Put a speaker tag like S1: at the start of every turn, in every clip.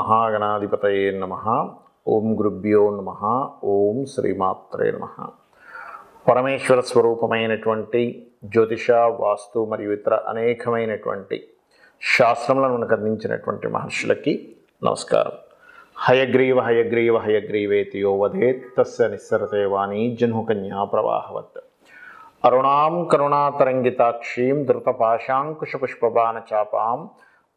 S1: మహాగణాధిపతయే నమః. ఓం గురుభ్యో నమః. ఓం శ్రీమాత్రే నమః. పరమేశ్వర స్వరూపమైనటువంటి జ్యోతిష, వాస్తు మరియు ఇతర అనేకమైనటువంటి శాస్త్రములను మనకు అందించినటువంటి మహర్షులకి నమస్కారం. హయగ్రీవ హయగ్రీవ హయగ్రీవేతి యో వదేత్ తస్య నిస్సరతే వాణి జహ్నుకన్యా ప్రవాహవత్. అరుణాం కరుణాతరంగితాక్షీం ధృతపాశాంకుశపుష్పబాణచాపాం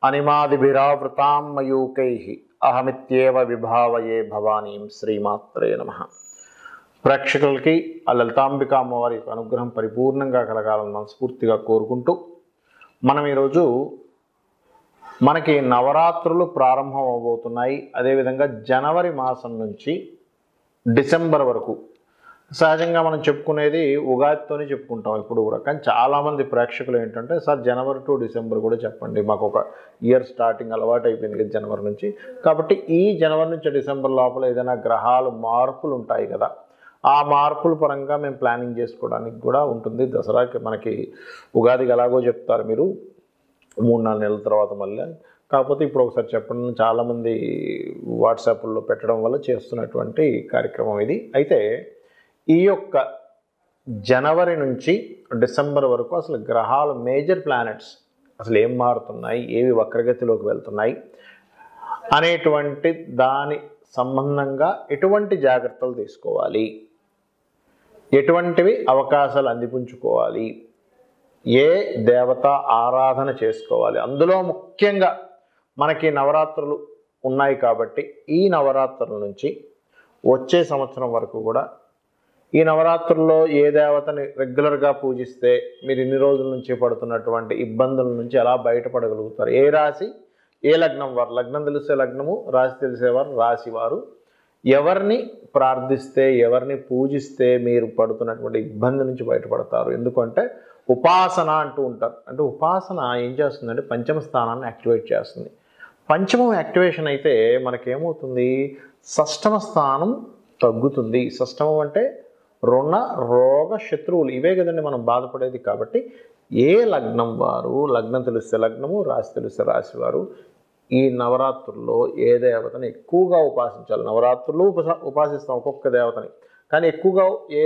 S1: అనిమాదిభిరావృతాం మయూకైః అహమిత్యేవ విభావయే భవానీం. శ్రీమాత్రే నమః. ప్రేక్షకులకి ఆ లలితాంబిక అమ్మవారి అనుగ్రహం పరిపూర్ణంగా కలగాలని మనస్ఫూర్తిగా కోరుకుంటూ మనం ఈరోజు మనకి నవరాత్రులు ప్రారంభం అవబోతున్నాయి. అదేవిధంగా జనవరి మాసం నుంచి డిసెంబర్ వరకు సహజంగా మనం చెప్పుకునేది ఉగాదితోనే చెప్పుకుంటాం ఇప్పుడు కూడా. కానీ చాలామంది ప్రేక్షకులు ఏంటంటే, సార్ జనవరి టు డిసెంబర్ కూడా చెప్పండి, మాకు ఒక ఇయర్ స్టార్టింగ్ అలవాటు అయిపోయింది కదా జనవరి నుంచి. కాబట్టి ఈ జనవరి నుంచి డిసెంబర్ లోపల ఏదైనా గ్రహాలు మార్పులు ఉంటాయి కదా, ఆ మార్పుల పరంగా మేము ప్లానింగ్ చేసుకోవడానికి కూడా ఉంటుంది. దసరాకి మనకి ఉగాదికి ఎలాగో చెప్తారు మీరు 3-4 నెలల తర్వాత మళ్ళీ. కాకపోతే ఇప్పుడు ఒకసారి చెప్పండి, చాలామంది వాట్సాప్లో పెట్టడం వల్ల చేస్తున్నటువంటి కార్యక్రమం ఇది. అయితే ఈ యొక్క జనవరి నుంచి డిసెంబర్ వరకు అసలు గ్రహాలు, మేజర్ ప్లానెట్స్ అసలు ఏం మారుతున్నాయి, ఏవి వక్రగతిలోకి వెళ్తున్నాయి అనేటువంటి దాని సంబంధంగా ఎటువంటి జాగ్రత్తలు తీసుకోవాలి, ఎటువంటివి అవకాశాలు అందిపుంచుకోవాలి, ఏ దేవత ఆరాధన చేసుకోవాలి. అందులో ముఖ్యంగా మనకి నవరాత్రులు ఉన్నాయి కాబట్టి ఈ నవరాత్రుల నుంచి వచ్చే సంవత్సరం వరకు కూడా ఈ నవరాత్రుల్లో ఏ దేవతని రెగ్యులర్గా పూజిస్తే మీరు ఇన్ని రోజుల నుంచి పడుతున్నటువంటి ఇబ్బందుల నుంచి ఎలా బయటపడగలుగుతారు, ఏ రాశి ఏ లగ్నం వారు, లగ్నం తెలిసే లగ్నము, రాశి తెలిసేవారు రాశి వారు, ఎవరిని ప్రార్థిస్తే ఎవరిని పూజిస్తే మీరు పడుతున్నటువంటి ఇబ్బంది నుంచి బయటపడతారు. ఎందుకంటే ఉపాసన అంటూ ఉంటారు. అంటే ఉపాసన ఏం చేస్తుందంటే పంచమ స్థానాన్ని యాక్టివేట్ చేస్తుంది. పంచమం యాక్టివేషన్ అయితే మనకేమవుతుంది, షష్టమ స్థానం తగ్గుతుంది. షష్టమం అంటే రుణ రోగ శత్రువులు, ఇవే కదండి మనం బాధపడేది. కాబట్టి ఏ లగ్నం వారు, లగ్నం తెలిస్తే లగ్నము, రాశి తెలిస్తే రాశి వారు ఈ నవరాత్రుల్లో ఏ దేవతని ఎక్కువగా ఉపాసించాలి. నవరాత్రులు ఉపాసిస్తాం ఒక్కొక్క దేవతని, కానీ ఎక్కువగా ఏ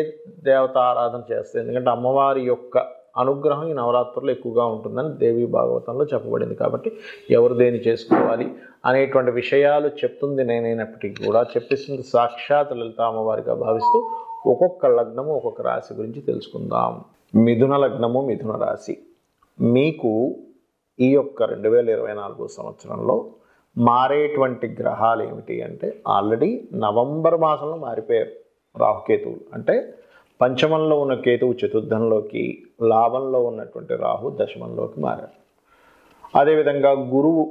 S1: దేవత ఆరాధన చేస్తే, ఎందుకంటే అమ్మవారి యొక్క అనుగ్రహం ఈ నవరాత్రుల్లో ఎక్కువగా ఉంటుందని దేవి భాగవతంలో చెప్పబడింది. కాబట్టి ఎవరు దేని చేసుకోవాలి అనేటువంటి విషయాలు చెప్తుంది నేనైనప్పటికీ కూడా చెప్పిస్తుంది సాక్షాత్ లలిత అమ్మవారిగా భావిస్తూ ఒక్కొక్క లగ్నము ఒక్కొక్క రాశి గురించి తెలుసుకుందాం. మిథున లగ్నము, మిథున రాశి. మీకు ఈ యొక్క 2024 సంవత్సరంలో మారేటువంటి గ్రహాలు ఏమిటి అంటే, ఆల్రెడీ నవంబర్ మాసంలో మారిపోయారు రాహుకేతువులు. అంటే పంచమంలో ఉన్న కేతువు చతుర్థంలోకి, లాభంలో ఉన్నటువంటి రాహు దశమంలోకి మారారు. అదేవిధంగా గురువు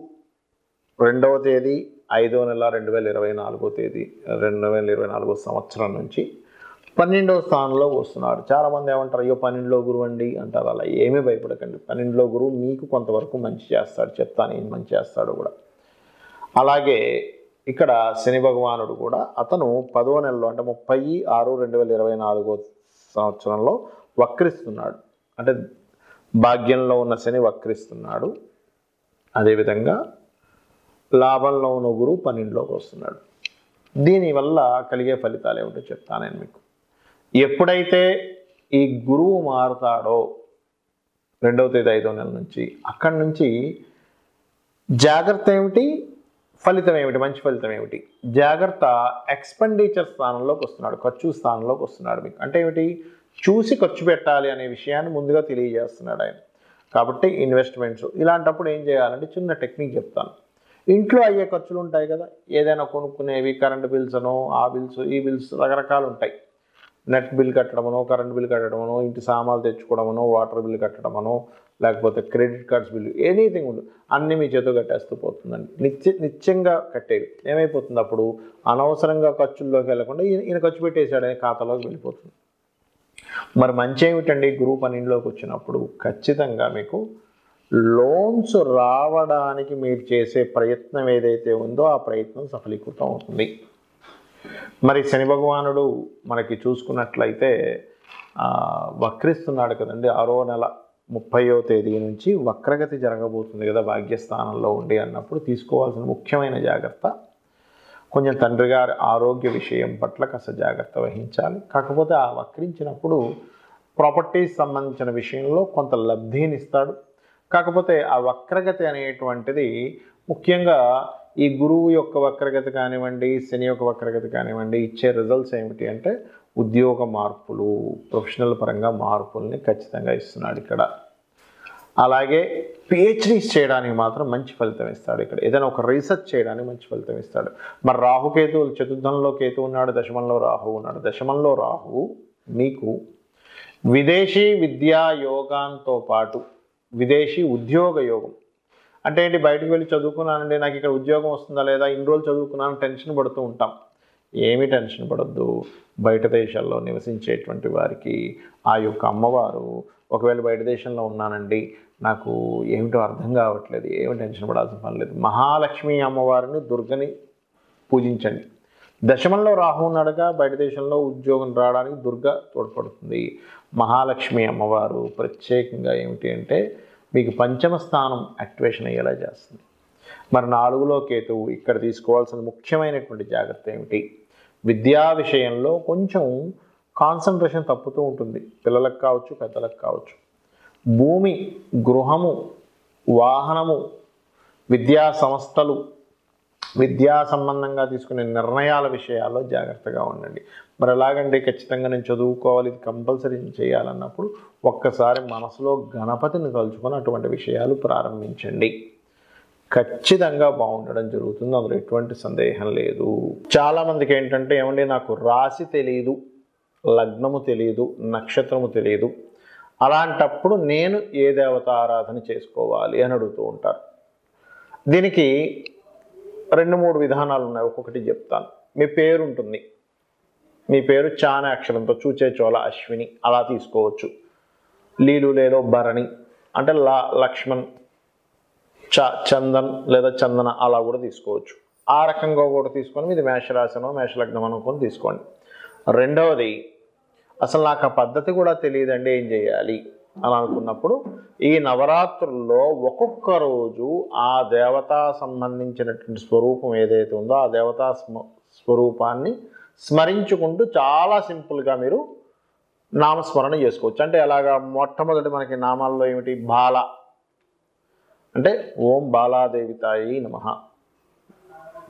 S1: 2వ తేదీ 5వ నెల 2024 సంవత్సరం నుంచి 12వ స్థానంలో వస్తున్నాడు. చాలామంది ఏమంటారు, అయ్యో 12లో గురువు అండి అంటారు. అలా ఏమీ భయపడకండి. 12లో గురువు మీకు కొంతవరకు మంచి చేస్తాడు, చెప్తాను ఏం మంచి చేస్తాడు కూడా. అలాగే ఇక్కడ శని భగవానుడు కూడా అతను 10వ నెలలో అంటే 30/6/2024 సంవత్సరంలో వక్రిస్తున్నాడు. అంటే భాగ్యంలో ఉన్న శని వక్రిస్తున్నాడు. అదేవిధంగా లాభంలో ఉన్న గురువు 12లోకి వస్తున్నాడు. దీనివల్ల కలిగే ఫలితాలు ఏమిటో చెప్తాను నేను మీకు. ఎప్పుడైతే ఈ గురువు మారుతాడో 2వ తేదీ 5వ నెల నుంచి, అక్కడి నుంచి జాగ్రత్త ఏమిటి, ఫలితం ఏమిటి, మంచి ఫలితం ఏమిటి, జాగ్రత్త ఎక్స్పెండిచర్ స్థానంలోకి వస్తున్నాడు, ఖర్చు స్థానంలోకి వస్తున్నాడు. మీకు అంటే ఏమిటి, చూసి ఖర్చు పెట్టాలి అనే విషయాన్ని ముందుగా తెలియజేస్తున్నాడు ఆయన. కాబట్టి ఇన్వెస్ట్మెంట్స్ ఇలాంటప్పుడు ఏం చేయాలంటే చిన్న టెక్నిక్ చెప్తాను. ఇంట్లో అయ్యే ఖర్చులు ఉంటాయి కదా, ఏదైనా కొనుక్కునేవి, కరెంట్ బిల్స్ అనో, ఆ బిల్స్ ఈ బిల్స్ రకరకాలు ఉంటాయి. నెట్ బిల్ కట్టడమనో, కరెంట్ బిల్ కట్టడమనో, ఇంటి సామాన్లు తెచ్చుకోవడమనో, వాటర్ బిల్ కట్టడమనో, లేకపోతే క్రెడిట్ కార్డ్స్ బిల్లు, ఎనీథింగ్ ఉంది, అన్నీ మీ చేతితో కట్టేస్తూ పోతుందండి. నిత్యంగా కట్టేవి ఏమైపోతుంది, అప్పుడు అనవసరంగా ఖర్చుల్లోకి వెళ్ళకుండా ఈయన ఖర్చు పెట్టేశాడనే ఖాతాలోకి వెళ్ళిపోతుంది. మరి మంచి ఏమిటండి, గురువు 12లోకి వచ్చినప్పుడు ఖచ్చితంగా మీకు లోన్స్ రావడానికి మీరు చేసే ప్రయత్నం ఏదైతే ఉందో ఆ ప్రయత్నం సఫలీకృతం అవుతుంది. మరి శని భగవానుడు మనకి చూసుకున్నట్లయితే వక్రిస్తున్నాడు కదండి. 6వ నెల 30వ తేదీ నుంచి వక్రగతి జరగబోతుంది కదా భాగ్యస్థానంలో ఉండి అన్నప్పుడు తీసుకోవాల్సిన ముఖ్యమైన జాగ్రత్త కొంచెం తండ్రి గారి ఆరోగ్య విషయం పట్ల కాస్త జాగ్రత్త వహించాలి. కాకపోతే ఆ వక్రించినప్పుడు ప్రాపర్టీస్ సంబంధించిన విషయంలో కొంత లబ్ధిని ఇస్తాడు. కాకపోతే ఆ వక్రగతి అనేటువంటిది ముఖ్యంగా ఈ గురువు యొక్క వక్రగతి కానివ్వండి, శని యొక్క వక్రగతి కానివ్వండి, ఇచ్చే రిజల్ట్స్ ఏమిటి అంటే ఉద్యోగ మార్పులు, ప్రొఫెషనల్ పరంగా మార్పుల్ని ఖచ్చితంగా ఇస్తున్నాడు ఇక్కడ. అలాగే పిహెచ్డీస్ చేయడానికి మాత్రం మంచి ఫలితం ఇస్తాడు ఇక్కడ. ఏదైనా ఒక రీసెర్చ్ చేయడానికి మంచి ఫలితం ఇస్తాడు. మరి రాహుకేతువులు, చతుర్థంలో కేతు ఉన్నాడు, దశమంలో రాహు ఉన్నాడు. దశమంలో రాహు మీకు విదేశీ విద్యా యోగాంతో పాటు విదేశీ ఉద్యోగ యోగం అంటే ఏంటి, బయటకు వెళ్ళి చదువుకున్నానండి, నాకు ఇక్కడ ఉద్యోగం వస్తుందా లేదా, ఇన్ని రోజులు చదువుకున్నాను, టెన్షన్ పడుతూ ఉంటాం. ఏమీ టెన్షన్ పడొద్దు. బయట దేశాల్లో నివసించేటువంటి వారికి ఆ యొక్క అమ్మవారు, ఒకవేళ బయట దేశంలో ఉన్నానండి, నాకు ఏమిటో అర్థం కావట్లేదు, ఏమి టెన్షన్ పడాల్సిన పని లేదు. మహాలక్ష్మి అమ్మవారిని, దుర్గని పూజించండి. దశమంలో రాహు ఉన్నాడుగా, బయట దేశంలో ఉద్యోగం రావడానికి దుర్గ తోడ్పడుతుంది. మహాలక్ష్మి అమ్మవారు ప్రత్యేకంగా ఏమిటి అంటే మీకు పంచమ స్థానం యాక్టివేషన్ అయ్యేలా చేస్తుంది. మరి 4లో కేతువు, ఇక్కడ తీసుకోవాల్సిన ముఖ్యమైనటువంటి జాగ్రత్త ఏమిటి, విద్యా విషయంలో కొంచెం కాన్సన్ట్రేషన్ తప్పుతూ ఉంటుంది. పిల్లలకు కావచ్చు, పెద్దలకు కావచ్చు. భూమి, గృహము, వాహనము, విద్యా సంస్థలు, విద్యా సంబంధంగా తీసుకునే నిర్ణయాల విషయాల్లో జాగ్రత్తగా ఉండండి. మరి ఎలాగంటే ఖచ్చితంగా నేను చదువుకోవాలి, ఇది కంపల్సరీ చేయాలన్నప్పుడు ఒక్కసారి మనసులో గణపతిని తలుచుకొని అటువంటి విషయాలు ప్రారంభించండి. ఖచ్చితంగా బాగుండడం జరుగుతుంది, అందులో ఎటువంటి సందేహం లేదు. చాలామందికి ఏంటంటే ఏమండి నాకు రాశి తెలియదు, లగ్నము తెలియదు, నక్షత్రము తెలియదు, అలాంటప్పుడు నేను ఏ దేవత ఆరాధన చేసుకోవాలి అని అడుగుతూ ఉంటారు. దీనికి 2-3 విధానాలు ఉన్నాయి, ఒక్కొక్కటి చెప్తాను. మీ పేరు ఉంటుంది, మీ పేరు చాన అక్షరంతో చూచే చోళ అశ్విని అలా తీసుకోవచ్చు. లీలు లేలో భరణి అంటే లక్ష్మణ్, చందన్ లేదా చందన అలా కూడా తీసుకోవచ్చు. ఆ రకంగా కూడా తీసుకొని ఇది మేషరాశనో మేషలగ్నం అనుకొని తీసుకోండి. రెండవది, అసలు నాకు ఆ పద్ధతి కూడా తెలియదండి, ఏం చేయాలి అని అనుకున్నప్పుడు ఈ నవరాత్రుల్లో ఒక్కొక్క రోజు ఆ దేవతా సంబంధించినటువంటి స్వరూపం ఏదైతే ఉందో ఆ దేవతా స్వరూపాన్ని స్మరించుకుంటూ చాలా సింపుల్గా మీరు నామస్మరణ చేసుకోవచ్చు. అంటే ఎలాగా, మొట్టమొదటి మనకి నామాల్లో ఏమిటి, బాల అంటే ఓం బాలాదేవితాయి నమః,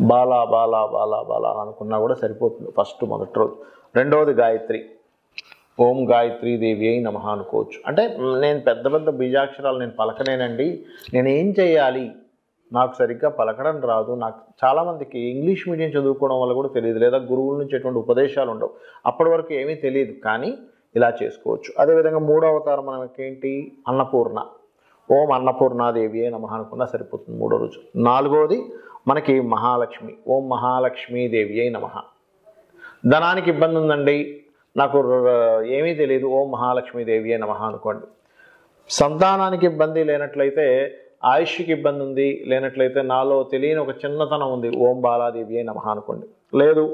S1: బాలా బాలా బాలా బాలా అని అనుకున్నా కూడా సరిపోతుంది ఫస్ట్ మొదటి రోజు. రెండవది గాయత్రి, ఓం గాయత్రీ దేవి అయి నమః అనుకోవచ్చు. అంటే నేను పెద్ద పెద్ద బీజాక్షరాలు నేను పలకనేనండి, నేను ఏం చేయాలి, నాకు సరిగ్గా పలకడం రాదు. నాకు చాలామందికి ఇంగ్లీష్ మీడియం చదువుకోవడం వల్ల కూడా తెలియదు, లేదా గురువుల నుంచి ఎటువంటి ఉపదేశాలు ఉండవు, అప్పటి వరకు ఏమీ తెలియదు, కానీ ఇలా చేసుకోవచ్చు. అదేవిధంగా 3వ అవతారం మనకి ఏంటి, అన్నపూర్ణ, ఓం అన్నపూర్ణాదేవి అయి నమః అనుకున్నా సరిపోతుంది 3వ రోజు. 4వది మనకి మహాలక్ష్మి, ఓం మహాలక్ష్మీదేవి అయి నమః. ధనానికి ఇబ్బంది ఉందండి, నాకు ఏమీ తెలియదు, ఓం మహాలక్ష్మీదేవి అయి నమః అనుకోండి. సంతానానికి ఇబ్బంది లేనట్లయితే, ఆయుష్కి ఇబ్బంది ఉంది లేనట్లయితే, నాలో తెలియని ఒక చిన్నతనం ఉంది, ఓం బాలాదేవి అయి నమః అనుకోండి. లేదు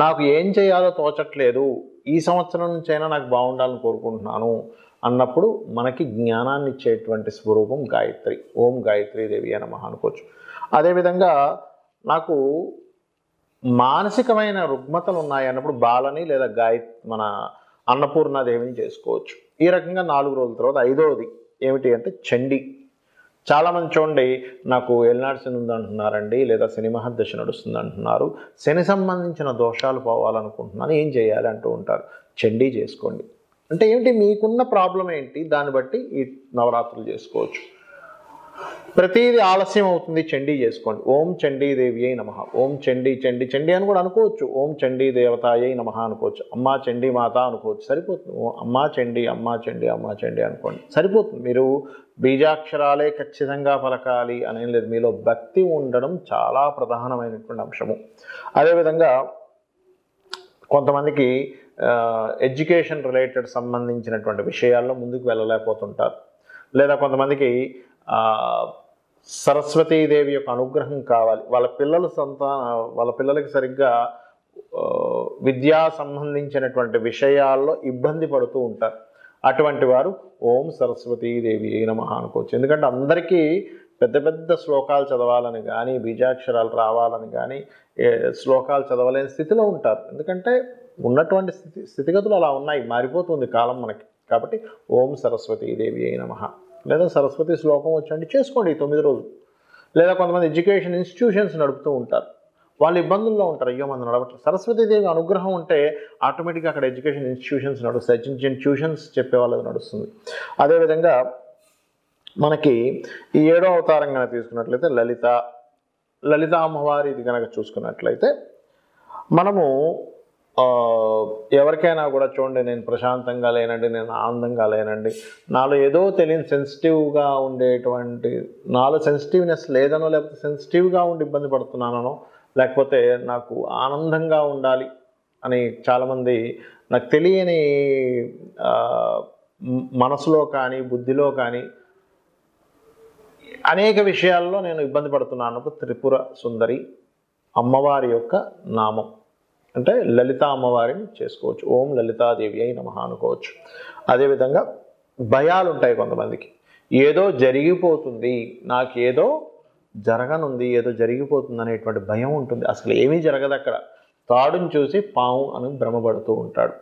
S1: నాకు ఏం చేయాలో తోచట్లేదు, ఈ సంవత్సరం నుంచైనా నాకు బాగుండాలని కోరుకుంటున్నాను అన్నప్పుడు మనకి జ్ఞానాన్ని ఇచ్చేటువంటి స్వరూపం గాయత్రి, ఓం గాయత్రీదేవి అయి నమః అనుకోవచ్చు. అదేవిధంగా నాకు మానసికమైన రుగ్మతలు ఉన్నాయి అన్నప్పుడు బాలని లేదా మన అన్నపూర్ణాదేవిని చేసుకోవచ్చు. ఈ రకంగా 4 రోజుల తర్వాత 5వది ఏమిటి అంటే చండీ. చాలామంది చూడండి, నాకు ఏలినాటి శని ఉంది అంటున్నారండి, లేదా శని మహర్దశ నడుస్తుంది అంటున్నారు, శని సంబంధించిన దోషాలు పోవాలనుకుంటున్నాను, ఏం చేయాలి అంటూ ఉంటారు. చండీ చేసుకోండి. అంటే ఏమిటి, మీకున్న ప్రాబ్లం ఏంటి దాన్ని బట్టి ఈ నవరాత్రులు చేసుకోవచ్చు. ప్రతిదీ ఆలస్యం అవుతుంది, చండీ చేసుకోండి. ఓం చండీదేవి అయి నమః, ఓం చండీ చండీ చండీ అని కూడా అనుకోవచ్చు, ఓం చండీ దేవతాయ నమః అనుకోవచ్చు, అమ్మా చండీ మాత అనుకోవచ్చు, సరిపోతుంది. అమ్మా చండీ అమ్మా చండీ అమ్మా చండీ అనుకోండి, సరిపోతుంది. మీరు బీజాక్షరాలే ఖచ్చితంగా పలకాలి అనేం లేదు, మీలో భక్తి ఉండడం చాలా ప్రధానమైనటువంటి అంశము. అదేవిధంగా కొంతమందికి ఎడ్యుకేషన్ రిలేటెడ్ సంబంధించినటువంటి విషయాల్లో ముందుకు వెళ్ళలేకపోతుంటారు, లేదా కొంతమందికి సరస్వతీదేవి యొక్క అనుగ్రహం కావాలి, వాళ్ళ పిల్లలకి సరిగ్గా విద్యా సంబంధించినటువంటి విషయాల్లో ఇబ్బంది పడుతూ ఉంటారు. అటువంటి వారు ఓం సరస్వతీదేవి అయి నమః అనుకోవచ్చు. ఎందుకంటే అందరికీ పెద్ద పెద్ద శ్లోకాలు చదవాలని కానీ బీజాక్షరాలు రావాలని కానీ శ్లోకాలు చదవలేని స్థితిలో ఉంటారు. ఎందుకంటే ఉన్నటువంటి స్థితిగతులు అలా ఉన్నాయి, మారిపోతుంది కాలం మనకి. కాబట్టి ఓం సరస్వతీదేవి అయి నమః లేదా సరస్వతి శ్లోకం వచ్చండి చేసుకోండి 9 రోజులు. లేదా కొంతమంది ఎడ్యుకేషన్ ఇన్స్టిట్యూషన్స్ నడుపుతూ ఉంటారు, వాళ్ళు ఇబ్బందుల్లో ఉంటారు, అయ్యో మనం నడవట్లేదు. సరస్వతీదేవి అనుగ్రహం ఉంటే ఆటోమేటిక్గా అక్కడ ఎడ్యుకేషన్ ఇన్స్టిట్యూషన్స్ నడుస్తాయి, చిన్న చిన్న ట్యూషన్స్ చెప్పే వాళ్ళది నడుస్తుంది. అదేవిధంగా మనకి ఈ 7వ అవతారం కనుక తీసుకున్నట్లయితే లలిత అమ్మవారిది కనుక చూసుకున్నట్లయితే మనము ఎవరికైనా కూడా చూడండి, నేను ప్రశాంతంగా లేనండి, నేను ఆనందంగా లేనండి, నాలో ఏదో తెలియని సెన్సిటివ్గా ఉండేటువంటి, నాలో సెన్సిటివ్నెస్ లేదనో లేకపోతే సెన్సిటివ్గా ఉండి ఇబ్బంది పడుతున్నానో లేకపోతే నాకు ఆనందంగా ఉండాలి అని చాలామంది నాకు తెలియని మనసులో కానీ బుద్ధిలో కానీ అనేక విషయాల్లో నేను ఇబ్బంది పడుతున్నాను. త్రిపుర సుందరి అమ్మవారి యొక్క నామం అంటే లలిత అమ్మవారిని చేసుకోవచ్చు. ఓం లలితాదేవి అయి నమః అనుకోవచ్చు. అదేవిధంగా భయాలు ఉంటాయి కొంతమందికి, ఏదో జరిగిపోతుంది, నాకేదో జరగనుంది, ఏదో జరిగిపోతుంది అనేటువంటి భయం ఉంటుంది. అసలు ఏమీ జరగదు, అక్కడ తాడుని చూసి పాము అని భ్రమపడుతూ ఉంటాడు.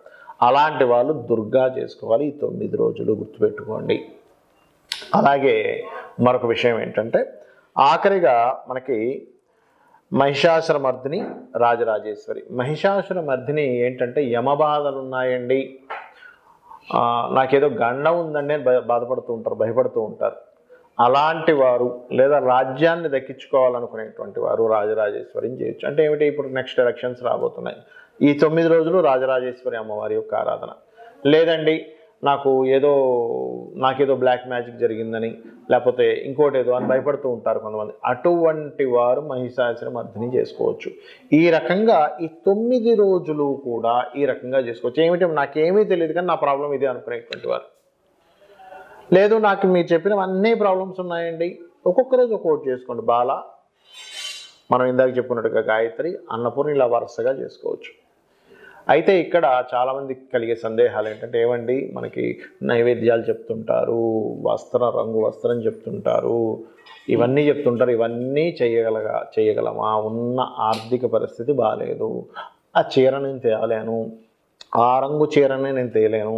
S1: అలాంటి వాళ్ళు దుర్గా చేసుకోవాలి ఈ 9 రోజులు, గుర్తుపెట్టుకోండి. అలాగే మరొక విషయం ఏంటంటే ఆఖరిగా మనకి మహిషాసురమర్దిని రాజరాజేశ్వరి. మహిషాసురమర్దిని ఏంటంటే యమబాధలు ఉన్నాయండి, నాకేదో గండం ఉందండి అని బాధపడుతూ ఉంటారు, భయపడుతూ ఉంటారు. అలాంటి వారు లేదా రాజ్యాన్ని దక్కించుకోవాలనుకునేటువంటి వారు రాజరాజేశ్వరిని చేయొచ్చు. అంటే ఏమిటి, ఇప్పుడు నెక్స్ట్ ఎలక్షన్స్ రాబోతున్నాయి, ఈ 9 రోజులు రాజరాజేశ్వరి అమ్మవారి యొక్క ఆరాధన. లేదండి నాకేదో బ్లాక్ మ్యాజిక్ జరిగిందని లేకపోతే ఇంకోటి ఏదో అని భయపడుతూ ఉంటారు కొంతమంది, అటువంటి వారు మహిషాసురమర్దిని చేసుకోవచ్చు. ఈ రకంగా ఈ 9 రోజులు కూడా ఈ రకంగా చేసుకోవచ్చు. ఏమిటి, నాకేమీ తెలియదు కానీ నా ప్రాబ్లం ఇది అనుకునేటువంటి వారు, లేదు నాకు మీరు చెప్పిన అన్ని ప్రాబ్లమ్స్ ఉన్నాయండి, ఒక్కొక్క రోజు ఒక్కొక్కటి చేసుకోండి. బాల, మనం ఇందాక చెప్పుకున్నట్టుగా గాయత్రి, అన్నపూర్ణ, ఇలా వరుసగా చేసుకోవచ్చు. అయితే ఇక్కడ చాలామందికి కలిగే సందేహాలు ఏంటంటే, ఏమండి మనకి నైవేద్యాలు చెప్తుంటారు, రంగు వస్త్రం చెప్తుంటారు, ఇవన్నీ చెప్తుంటారు, ఇవన్నీ చేయగలమా, ఉన్న ఆర్థిక పరిస్థితి బాగాలేదు, ఆ చీర నేను తేయలేను, ఆ రంగు చీరనే నేను తేయలేను,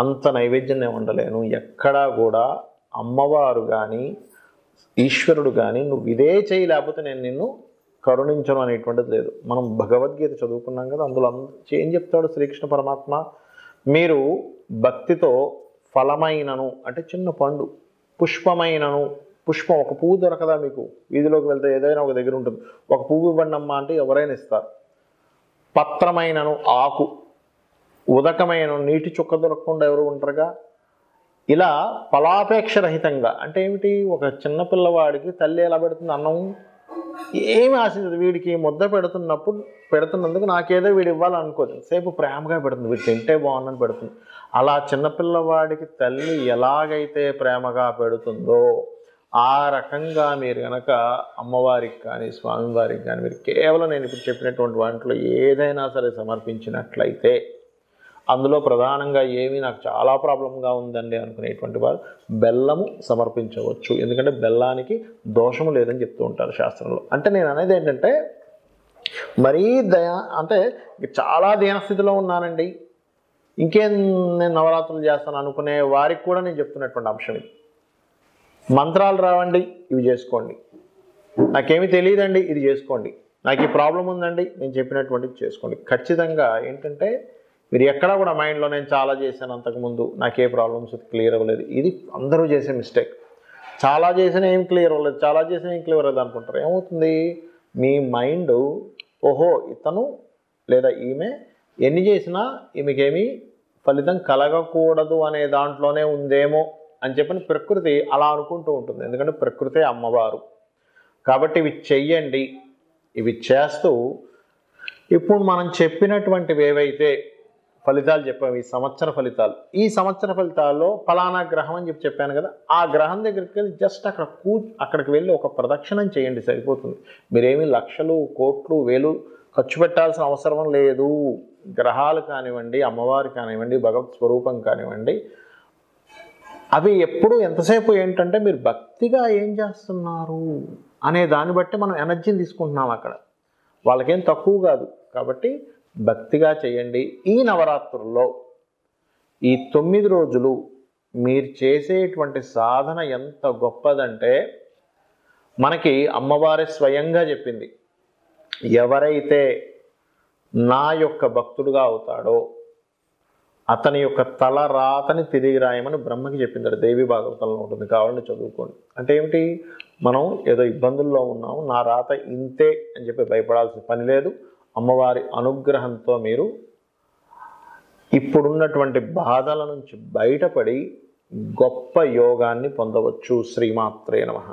S1: అంత నైవేద్యం నేను వండలేను, ఎక్కడా కూడా అమ్మవారు కానీ ఈశ్వరుడు కానీ నువ్వు ఇదే చేయి లేకపోతే నేను నిన్ను కరుణించను అనేటువంటిది లేదు. మనం భగవద్గీత చదువుకున్నాం కదా, అందులో ఏం చెప్తాడు శ్రీకృష్ణ పరమాత్మ, మీరు భక్తితో ఫలమైనను అంటే చిన్న పండు, పుష్పమైనను, పుష్పం ఒక పువ్వు దొరకదా మీకు, వీధిలోకి వెళ్తే ఏదైనా ఒక దగ్గర ఉంటుంది, ఒక పువ్వు ఇవ్వండి అమ్మా అంటే ఎవరైనా ఇస్తారు, పత్రమైనను ఆకు, ఉదకమైన నీటి చుక్క దొరకకుండా ఎవరు ఉంటారుగా, ఇలా ఫలాపేక్ష రహితంగా. అంటే ఏమిటి, ఒక చిన్న పిల్లవాడికి తల్లి ఎలా పెడుతుంది అన్నం, ఏమి ఆశించదు, వీడికి ముద్ద పెడుతున్నందుకు నాకేదో వీడు ఇవ్వాలనుకోదు, సేపు ప్రేమగా పెడుతుంది, వీడు తింటే బాగుందని పెడుతుంది. అలా చిన్నపిల్లవాడికి తల్లి ఎలాగైతే ప్రేమగా పెడుతుందో ఆ రకంగా మీరు కనుక అమ్మవారికి కానీ స్వామివారికి కానీ మీరు కేవలం నేను ఇప్పుడు చెప్పినటువంటి వాటిలో ఏదైనా సరే సమర్పించినట్లయితే, అందులో ప్రధానంగా ఏమి నాకు చాలా ప్రాబ్లంగా ఉందండి అనుకునేటువంటి వారు బెల్లము సమర్పించవచ్చు. ఎందుకంటే బెల్లానికి దోషము లేదని చెప్తూ ఉంటారు శాస్త్రంలో. అంటే నేను అనేది ఏంటంటే, మరీ అంటే చాలా దీనస్థితిలో ఉన్నానండి, ఇంకేం నేను నవరాత్రులు చేస్తాను అనుకునే వారికి కూడా నేను చెప్తున్నటువంటి అంశం ఇది. మంత్రాలు రావండి, ఇవి చేసుకోండి, నాకేమీ తెలియదండి, ఇది చేసుకోండి, నాకు ఈ ప్రాబ్లం ఉందండి, నేను చెప్పినటువంటిది చేసుకోండి. ఖచ్చితంగా ఏంటంటే మీరు ఎక్కడా కూడా మైండ్లో నేను చాలా చేశాను అంతకుముందు, నాకే ప్రాబ్లమ్స్ క్లియర్ అవ్వలేదు, ఇది అందరూ చేసే మిస్టేక్. చాలా చేసినా ఏం క్లియర్ అవ్వలేదు, చాలా చేసినా ఏం క్లియర్ అవ్వలేదు అనుకుంటారు. ఏమవుతుంది, మీ మైండ్ ఓహో ఇతను లేదా ఈమె ఎన్ని చేసినా ఈమెకేమీ ఫలితం కలగకూడదు అనే దాంట్లోనే ఉందేమో అని చెప్పని ప్రకృతి అలా అనుకుంటూ ఉంటుంది. ఎందుకంటే ప్రకృతే అమ్మవారు కాబట్టి ఇవి చెయ్యండి. ఇవి చేస్తూ ఇప్పుడు మనం చెప్పినటువంటివి ఏవైతే ఫలితాలు చెప్పాము, ఈ సంవత్సర ఫలితాలు, ఈ సంవత్సర ఫలితాల్లో ఫలానా గ్రహం అని చెప్పాను కదా, ఆ గ్రహం దగ్గరికి వెళ్ళి జస్ట్ అక్కడికి వెళ్ళి ఒక ప్రదక్షిణం చేయండి, సరిపోతుంది. మీరేమీ లక్షలు కోట్లు వేలు ఖర్చు పెట్టాల్సిన అవసరం లేదు. గ్రహాలు కానివ్వండి, అమ్మవారు కానివ్వండి, భగవత్ స్వరూపం కానివ్వండి, అవి ఎప్పుడు ఎంతసేపు ఏంటంటే మీరు భక్తిగా ఏం చేస్తున్నారు అనే దాన్ని బట్టి మనం ఎనర్జీని తీసుకుంటున్నాం అక్కడ. వాళ్ళకేం తక్కువ కాదు. కాబట్టి భక్తిగా చేయండి. ఈ నవరాత్రుల్లో ఈ 9 రోజులు మీరు చేసేటువంటి సాధన ఎంత గొప్పదంటే మనకి అమ్మవారి స్వయంగా చెప్పింది, ఎవరైతే నా యొక్క భక్తుడుగా అవుతాడో అతని యొక్క తలరాతని తిరిగి రాయమని బ్రహ్మకి చెప్పింది. దేవి భాగవతంలో ఉంటుంది, కావాలని చదువుకోండి. అంటే ఏమిటి, మనం ఏదో ఇబ్బందుల్లో ఉన్నాము, నా రాత ఇంతే అని చెప్పి భయపడాల్సిన పని లేదు. అమ్మవారి అనుగ్రహంతో మీరు ఇప్పుడున్నటువంటి బాధల నుంచి బయటపడి గొప్ప యోగాన్ని పొందవచ్చు. శ్రీమాత్రే నమః.